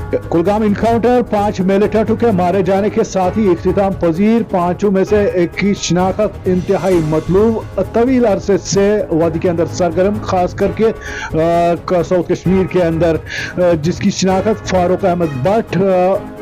Kulgam encounter 5 मिलिटेंटों के मारे जाने के साथ ही इख्तिताम पजीर। 5 में से एक की शिनाख्त इंतहाई मतलूब। तवील अरसे से वादी के अंदर सरगर्म, खास करके साउथ कश्मीर के अंदर, जिसकी शिनाख्त फारूक अहमद भट्ट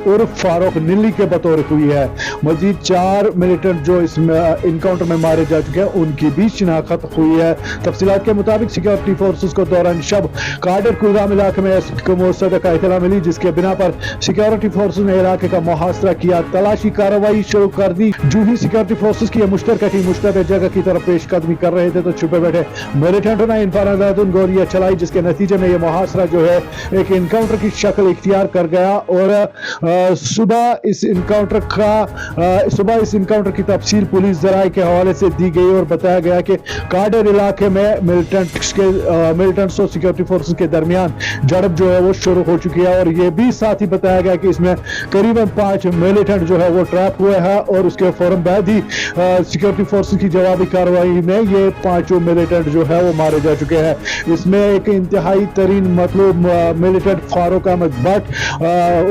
उर्फ फारूक नीली के बतौर हुई है। मजीद 4 मिलिटेंट जो इस इनकाउंटर में मारे जा चुके हैं उनकी भी शिनाख्त हुई है। तफसीलात के मुताबिक सिक्योरिटी फोर्सेस को दौरान शब काडर कुलगाम इलाके में मुस्तद का इतला मिली, जिसके बिना पर सिक्योरिटी फोर्सेस ने इलाके का मुहासरा किया, तलाशी कार्रवाई शुरू कर दी। जो ही सिक्योरिटी फोर्सेस की मुश्तरका टीम मुश्तबह जगह की तरफ पेशकदमी कर रहे थे तो छुपे बैठे मिलिटेंटों ने इनफरादुन गोलियां चलाई, जिसके नतीजे में यह मुहासरा जो है एक इनकाउंटर की शक्ल इख्तियार कर गया। और सुबह इस इनकाउंटर की तफसील पुलिस जराये के हवाले से दी गई और बताया गया कि काडर इलाके में मिलिटेंट्स और सिक्योरिटी फोर्सेस के दरमियान झड़प जो है वो शुरू हो चुकी है। और ये भी साथ ही बताया गया कि इसमें करीबन 5 मिलिटेंट जो है वो ट्रैप हुए हैं और उसके फौरन बाद ही सिक्योरिटी फोर्सेस की जवाबी कार्रवाई में ये 5 मिलिटेंट जो है वो मारे जा चुके हैं। इसमें एक इंतहाई तरीन मतलब मिलिटेंट फारूक अहमद भट्ट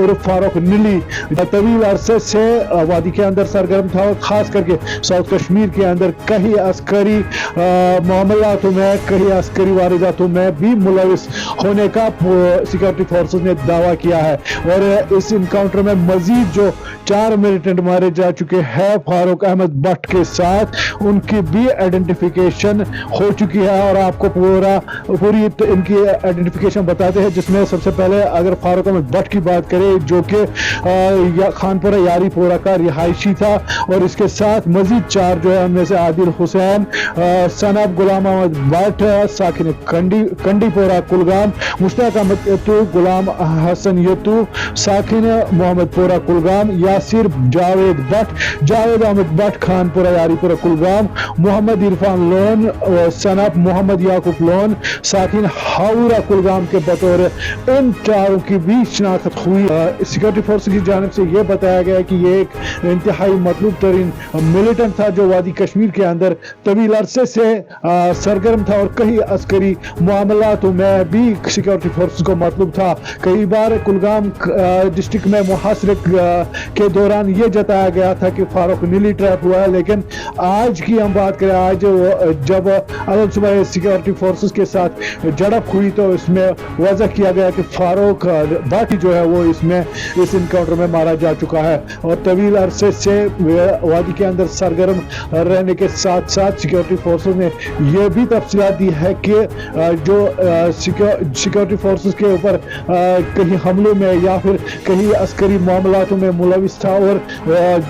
उर्फ फारूक नीली तवील अरसे से वादी के अंदर सरगर्म था और खास करके साउथ कश्मीर के अंदर कई अस्करी मामलातों में, कई अस्करी वारदातों में भी मुलविस होने का सिक्योरिटी फोर्सेस ने दावा किया है। और इस इनकाउंटर में मजीद जो 4 मिलिटेंट मारे जा चुके हैं फारूक अहमद भट्ट के साथ, उनकी भी आइडेंटिफिकेशन हो चुकी है। और आपको पूरी इनकी आइडेंटिफिकेशन बताते हैं, जिसमें सबसे पहले अगर फारूक अहमद भट्ट की बात करें जो कि खानपुरा यारीपोरा का रिहायशी था, और इसके साथ मजीद 4 जो है उनमें से आदिल हुसैन सनब गुलाम अहमद भट्ट साकिन कंडीपोरा कुलगाम, मुश्ताक अहमद यतू, गुलाम हसन यतू साकिन मोहम्मदपुरा कुलगाम, यासिर जावेद भट्ट जावेद अहमद भट्ट खानपुरा यारीपुरा कुलगाम, मोहम्मद इरफान लोन सनब मोहम्मद याकूब लोन साकिन हावरा कुलगाम के बतौर इन 4 की भी शिनाख्त हुई। सिक्योरिटी फोर्स की जानिब से यह बताया गया कि ये एक इंतहाई मतलूब तरीन मिलिटेंट था जो वादी कश्मीर के अंदर तवील अरसे से सरगर्म था और कई अस्करी मामलातों में भी सिक्योरिटी फोर्स को मतलूब था। कई बार कुलगाम डिस्ट्रिक्ट में मुहासरे के दौरान ये जताया गया था कि फारूक नीली ट्रैप हुआ है, लेकिन आज की हम बात करें, आज जब अल सुबह सिक्योरिटी फोर्सेस के साथ झड़प हुई तो इसमें वाज़ह किया गया कि फारूक भट्ट जो है वो इस इनकाउंटर में मारा जा चुका है। और तवील अरसे से वादी के अंदर सरगर्म रहने के साथ साथ सिक्योरिटी फोर्सेस ने यह भी तफसीलात दी है कि जो सिक्योरिटी फोर्सेस के ऊपर कहीं हमलों में या फिर कहीं अस्करी मामलातों में मुलविस था और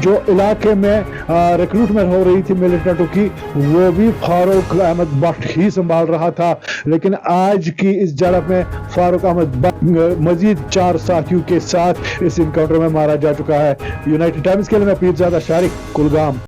जो इलाके में रिक्रूटमेंट हो रही थी मिलिटेंटों की, वो भी फारूक अहमद भट्ट ही संभाल रहा था। लेकिन आज की इस झड़प में फारूक अहमद भट्ट मजीद 4 साथियों के साथ इस इनकाउंटर में मारा जा चुका है। यूनाइटेड टाइम्स के लिए मैं पीरजादा शारिक, कुलगाम।